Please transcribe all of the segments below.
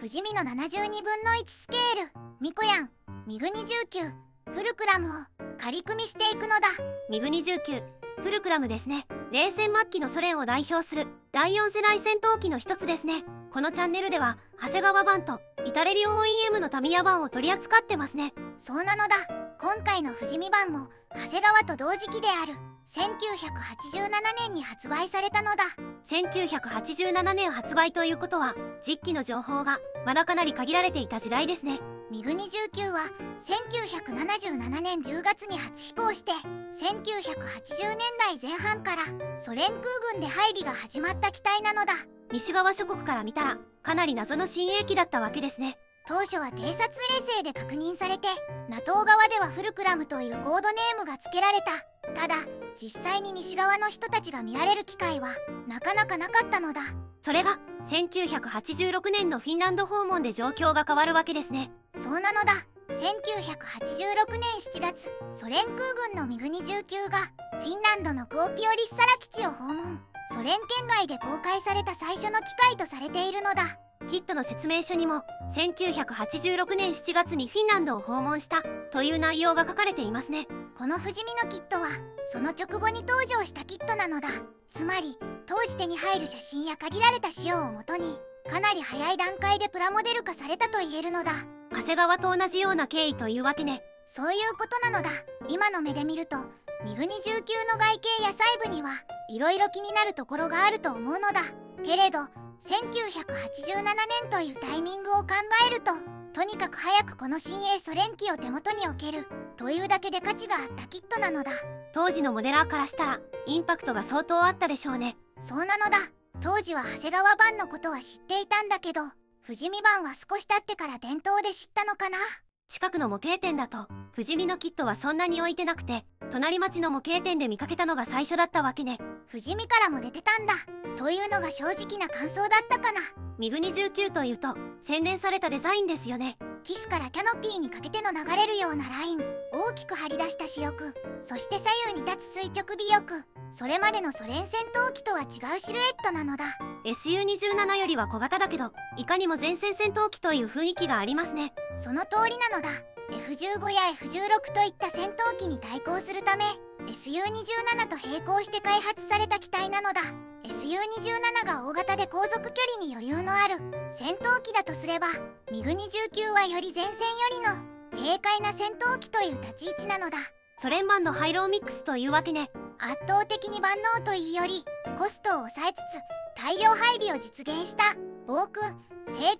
富士見の72分の1スケールミコヤンミグ29フルクラムを仮組みしていくのだ。ミグ29フルクラムですね。冷戦末期のソ連を代表する第4世代戦闘機の一つですね。このチャンネルでは長谷川版とイタレリオ OEM のタミヤ版を取り扱ってますね。そうなのだ。今回の富士見版も長谷川と同時期である1987年に発売されたのだ。1987年発売ということは実機の情報がまだかなり限られていた時代ですね。ミグ29は1977年10月に初飛行して1980年代前半からソ連空軍で配備が始まった機体なのだ。西側諸国から見たらかなり謎の新鋭機だったわけですね。当初は偵察衛星で確認されて NATO 側ではフルクラムというコードネームが付けられた。ただ実際に西側の人たちが見られる機会はなかなかなかったのだ。それが1986年のフィンランド訪問で状況が変わるわけですね。そうなのだ。1986年7月ソ連空軍のミグ29がフィンランドのクオピオリッサラ基地を訪問。ソ連圏外で公開された最初の機会とされているのだ。キットの説明書にも1986年7月にフィンランドを訪問したという内容が書かれていますね。この富士見のキットはその直後に登場したキットなのだ。つまり当時手に入る写真や限られた資料をもとにかなり早い段階でプラモデル化されたと言えるのだ。長谷川と同じような経緯というわけね。そういうことなのだ。今の目で見るとミグ29の外形や細部にはいろいろ気になるところがあると思うのだけれど、1987年というタイミングを考えるととにかく早くこの新鋭ソ連機を手元に置けるというだけで価値があったキットなのだ。当時のモデラーからしたらインパクトが相当あったでしょうね。そうなのだ。当時は長谷川版のことは知っていたんだけど富士見版は少し経ってから店頭で知ったのかな。近くの模型店だと富士見のキットはそんなに置いてなくて隣町の模型店で見かけたのが最初だったわけね。富士見からも出てたんだというのが正直な感想だったかな。ミグ29というと洗練されたデザインですよね。キスからキャノピーにかけての流れるようなライン、大きく張り出した視翼、そして左右に立つ垂直尾翼、それまでのソ連戦闘機とは違うシルエットなのだ。 SU27 よりは小型だけどいかにも前線戦闘機という雰囲気がありますね。その通りなのだ。 F15 や F16 といった戦闘機に対抗するため SU27 と並行して開発された機体なのだ。 SU27 が大型で航続距離に余裕のある戦闘機だとすればミグ29はより前線よりの軽快な戦闘機という立ち位置なのだ。ソ連版のハイローミックスというわけね。圧倒的に万能というよりコストを抑えつつ大量配備を実現した防空制空任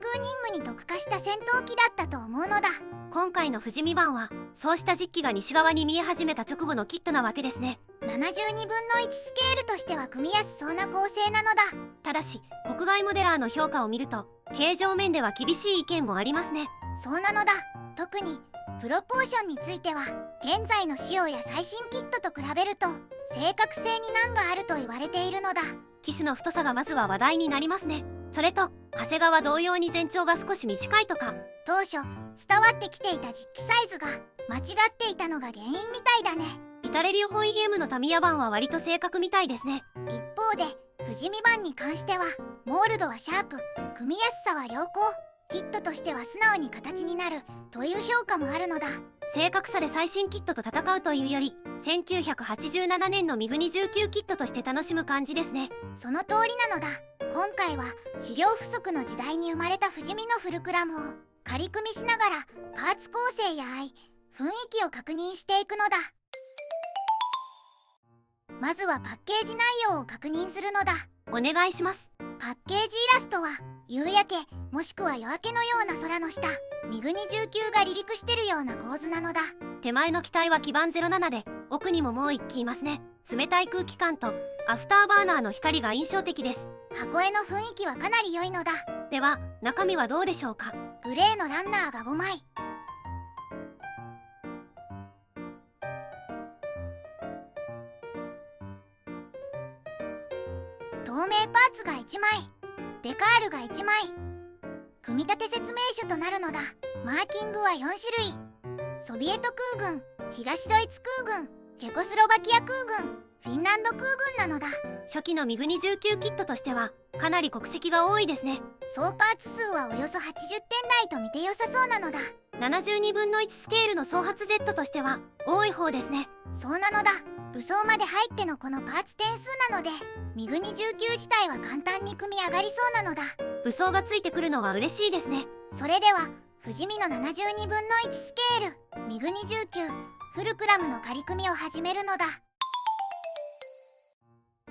務に特化した戦闘機だったと思うのだ。今回の富士見版はそうした実機が西側に見え始めた直後のキットなわけですね。72分の1スケールとしては組みやすそうな構成なのだ。ただし国外モデラーの評価を見ると形状面では厳しい意見もありますね。そうなのだ。特にプロポーションについては現在の仕様や最新キットと比べると正確性に難があると言われているのだ。機種の太さがまずは話題になりますね。それと長谷川同様に全長が少し短いとか当初伝わってきていた実機サイズが間違っていたのが原因みたいだね。イタレリオ OEM のタミヤ版は割と正確みたいですね。一方で富士見版に関してはモールドはシャープ、組みやすさは良好、キットとしては素直に形になるという評価もあるのだ。正確さで最新キットと戦うというより1987年のミグ29キットとして楽しむ感じですね。その通りなのだ。今回は資料不足の時代に生まれた富士見のフルクラムを仮組みしながらパーツ構成や雰囲気を確認していくのだ。まずはパッケージ内容を確認するのだ。お願いします。パッケージイラストは夕焼けもしくは夜明けのような空の下、ミグ29が離陸してるような構図なのだ。手前の機体は基板07で奥にももう1機いますね。冷たい空気感とアフターバーナーの光が印象的です。箱絵の雰囲気はかなり良いのだ。では中身はどうでしょうか。グレーのランナーが5枚、透明パーツが1枚、デカールが1枚、組み立て説明書となるのだ。マーキングは4種類。ソビエト空軍、東ドイツ空軍、チェコスロバキア空軍、フィンランド空軍なのだ。初期のミグ29キットとしてはかなり国籍が多いですね。総パーツ数はおよそ80て良さそうなのだ。72分の1スケールの総発ジェットとしては多い方ですね。そうなのだ。武装まで入ってのこのパーツ点数なので、ミグ29自体は簡単に組み上がりそうなのだ。武装がついてくるのは嬉しいですね。それでは不死身の72分の1スケールミグ29フルクラムの仮組みを始めるのだ。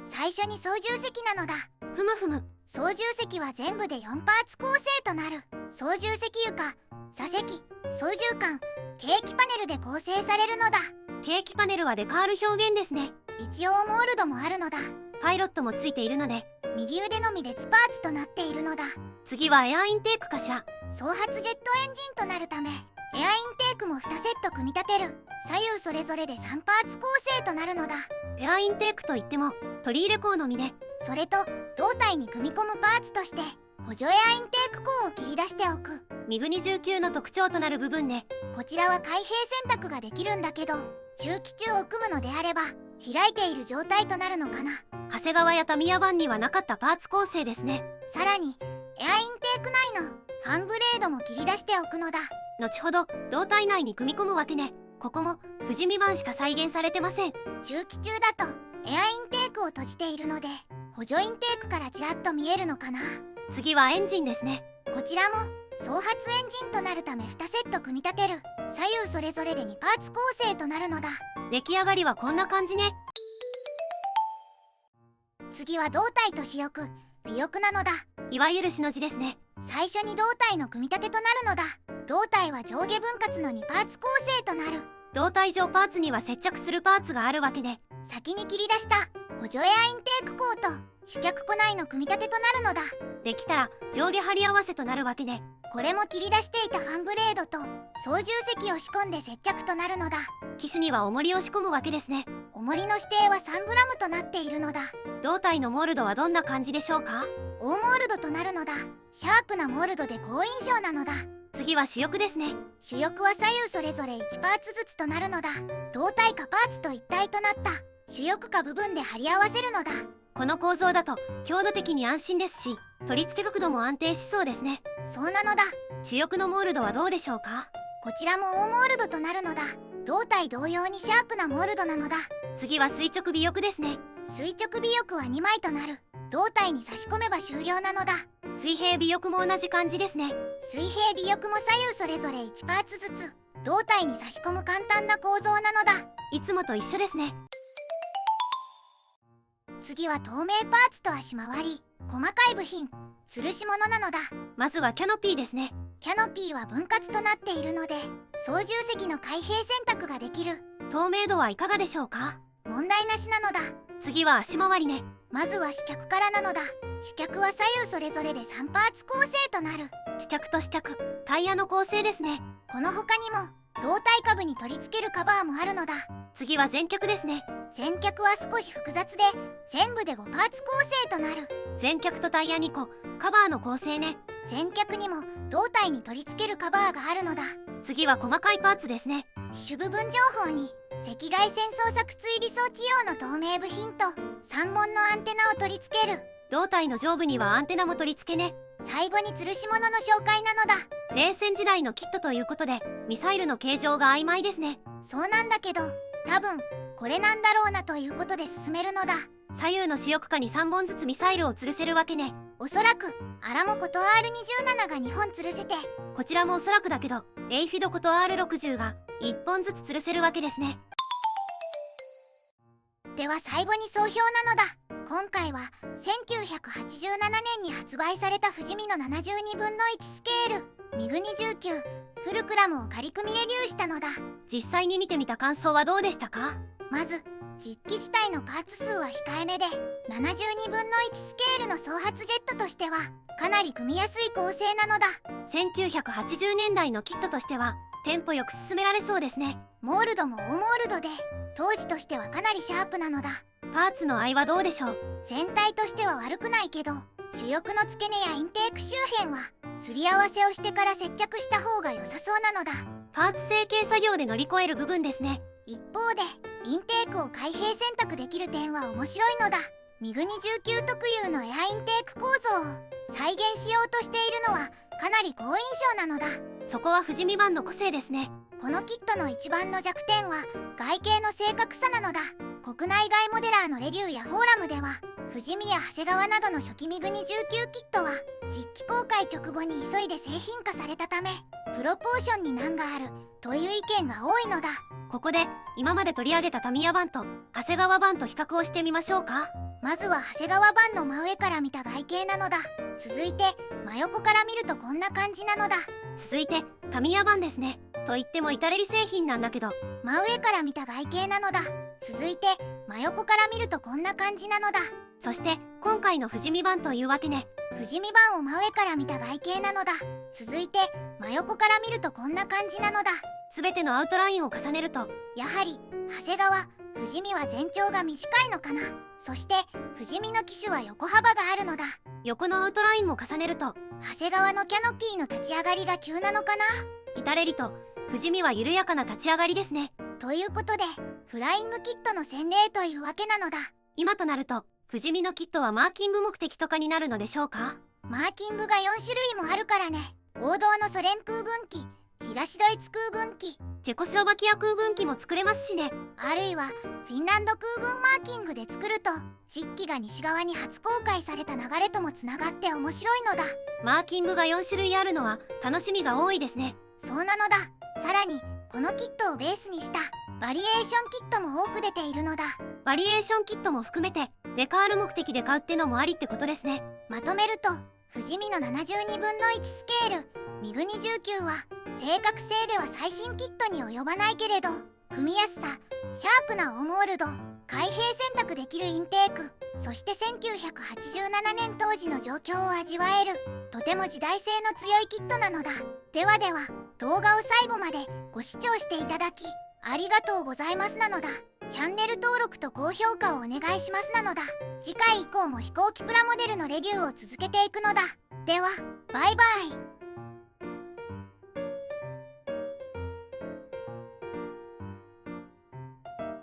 最初に操縦席なのだ。ふむふむ。操縦席は全部で4パーツ構成となる。操縦席床、座席、操縦桿、ケーキパネルで構成されるのだ。ケーキパネルはデカール表現ですね。一応モールドもあるのだ。パイロットもついているので、右腕のみ別パーツとなっているのだ。次はエアインテークかしら。総発ジェットエンジンとなるため、エアインテークも2セット組み立てる。左右それぞれで3パーツ構成となるのだ。エアインテークといっても取り入れ口のみね。それと胴体に組み込むパーツとして補助エアインテーク口を切り出しておく。ミグ29の特徴となる部分ね。こちらは開閉選択ができるんだけど、中気中を組むのであれば開いている状態となるのかな。長谷川やタミヤ版にはなかったパーツ構成ですね。さらにエアインテーク内のファンブレードも切り出しておくのだ。後ほど胴体内に組み込むわけね。ここも不死身版しか再現されてません。中気中だとエアインテークを閉じているので、補助インテークからちらっと見えるのかな。次はエンジンですね。こちらも総発エンジンとなるため2セット組み立てる。左右それぞれで2パーツ構成となるのだ。出来上がりはこんな感じね。次は胴体と主翼、尾翼なのだ。いわゆるしの字ですね。最初に胴体の組み立てとなるのだ。胴体は上下分割の2パーツ構成となる。胴体上パーツには接着するパーツがあるわけで、先に切り出した補助エアインテーク口と主脚庫内の組み立てとなるのだ。できたら上下貼り合わせとなるわけで、これも切り出していたファンブレードと操縦席を仕込んで接着となるのだ。機種には重りを仕込むわけですね。重りの指定は 3g となっているのだ。胴体のモールドはどんな感じでしょうか。大モールドとなるのだ。シャープなモールドで好印象なのだ。次は主翼ですね。主翼は左右それぞれ1パーツずつとなるのだ。胴体かパーツと一体となった主翼か部分で貼り合わせるのだ。この構造だと強度的に安心ですし、取り付け角度も安定しそうですね。そうなのだ。主翼のモールドはどうでしょうか。こちらも大モールドとなるのだ。胴体同様にシャープなモールドなのだ。次は垂直尾翼ですね。垂直尾翼は2枚となる。胴体に差し込めば終了なのだ。水平尾翼も同じ感じですね。水平尾翼も左右それぞれ1パーツずつ胴体に差し込む簡単な構造なのだ。いつもと一緒ですね。次は透明パーツと足回り、細かい部品、吊るし物なのだ。まずはキャノピーですね。キャノピーは分割となっているので、操縦席の開閉選択ができる。透明度はいかがでしょうか。問題なしなのだ。次は足回りね。まずは主脚からなのだ。主脚は左右それぞれで3パーツ構成となる。主脚と主脚、タイヤの構成ですね。この他にも胴体下部に取り付けるカバーもあるのだ。次は前脚ですね。前脚は少し複雑で全部で5パーツ構成となる。前脚とタイヤ2個、カバーの構成ね。前脚にも胴体に取り付けるカバーがあるのだ。次は細かいパーツですね。主部分情報に赤外線操作追尾装置用の透明部品と3本のアンテナを取り付ける。胴体の上部にはアンテナも取り付けね。最後に吊るし物の紹介なのだ。冷戦時代のキットということでミサイルの形状が曖昧ですね。そうなんだけど多分これなんだろうなということで進めるのだ。左右の主翼下に3本ずつミサイルを吊るせるわけね。おそらくアラモコと R27 が2本吊るせて、こちらもおそらくだけどエイフィドコと R60 が1本ずつ吊るせるわけですね。では最後に総評なのだ。今回は1987年に発売された不死身の72分の1スケールミグ29フルクラムを仮組みレビューしたのだ。実際に見てみた感想はどうでしたか。まず実機自体のパーツ数は控えめで、72分の1スケールの総発ジェットとしてはかなり組みやすい構成なのだ。1980年代のキットとしてはテンポよく進められそうですね。モールドも大モールドで当時としてはかなりシャープなのだ。パーツの合はどうでしょう。全体としては悪くないけど、主翼の付け根やインテーク周辺はすり合わせをしてから接着した方が良さそうなのだ。パーツ成形作業で乗り越える部分ですね。一方でインテークを開閉選択できる点は面白いのだ。ミグ29特有のエアインテーク構造を再現しようとしているのはかなり好印象なのだ。そこは富士見版の個性ですね。このキットの一番の弱点は外形の正確さなのだ。国内外モデラーのレビューやフォーラムでは富士見や長谷川などの初期ミグニ19キットは実機公開直後に急いで製品化されたためプロポーションに難があるという意見が多いのだ。ここで今まで取り上げたタミヤ版と長谷川版と比較をしてみましょうか。まずは長谷川版の真上から見た外形なのだ。続いて真横から見るとこんな感じなのだ。続いてタミヤ版ですね。と言っても至れり製品なんだけど、真上から見た外形なのだ。続いて真横から見るとこんな感じなのだ。そして今回の富士見版というわけね。富士見版を真上から見た外形なのだ。続いて真横から見るとこんな感じなのだ。全てのアウトラインを重ねるとやはり長谷川、富士見は全長が短いのかな。そして富士見の機種は横幅があるのだ。横のアウトラインも重ねると長谷川のキャノピーの立ち上がりが急なのかな。至れりと富士見は緩やかな立ち上がりですね。ということでフライングキットの洗礼というわけなのだ。今となると富士見のキットはマーキング目的とかになるのでしょうか。マーキングが4種類もあるからね。王道のソ連空軍機、東ドイツ空軍機、チェコスロバキア空軍機も作れますしね。あるいはフィンランド空軍マーキングで作ると実機が西側に初公開された流れともつながって面白いのだ。マーキングが4種類あるのは楽しみが多いですね。そうなのだ。さらにこのキットをベースにしたバリエーションキットも多く出ているのだ。バリエーションキットも含めてデカール目的で買うってのもありってことですね。まとめると富士見の72分の1スケールミグ29は正確性では最新キットに及ばないけれど組みやすさ、シャープなオンモールド、開閉選択できるインテーク、そして1987年当時の状況を味わえるとても時代性の強いキットなのだ。では動画を最後までご視聴していただきありがとうございますなのだ。チャンネル登録と高評価をお願いしますなのだ。次回以降も飛行機プラモデルのレビューを続けていくのだ。ではバイバイ。